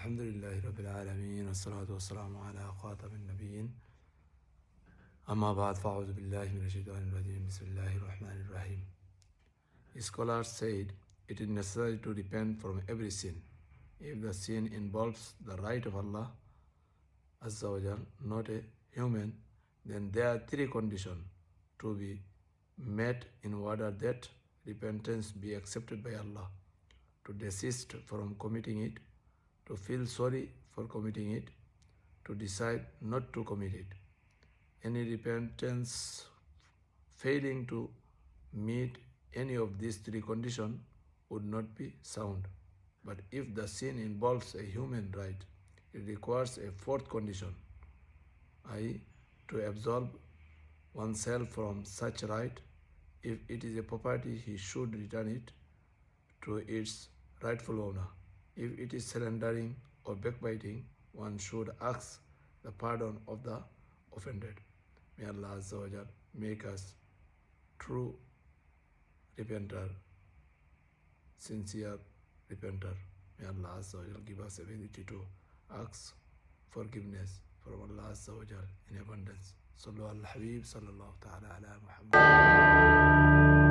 Alhamdulillahi Rabbil Alameen, wassalatu wassalamu ala khatamin nabiyyin. Amma ba'd, fa'udhu billahi minash shaitanir rajim, bismillahir rahmanir rahim. Scholars said it is necessary to repent from every sin. If the sin involves the right of Allah Azza wa Jal, not a human, then there are three conditions to be met in order that repentance be accepted by Allah: to desist from committing it, to feel sorry for committing it, to decide not to commit it. Any repentance failing to meet any of these three conditions would not be sound. But if the sin involves a human right, it requires a fourth condition, i.e., to absolve oneself from such right. If it is a property, he should return it to its rightful owner. If it is slandering or backbiting, one should ask the pardon of the offended. May Allah Azza wa Jal make us true repenter, sincere repenter. May Allah Azza wa Jal give us ability to ask forgiveness from Allah Azza wa Jal in abundance. Sallu al Habib sallallahu ta'ala ala Muhammad.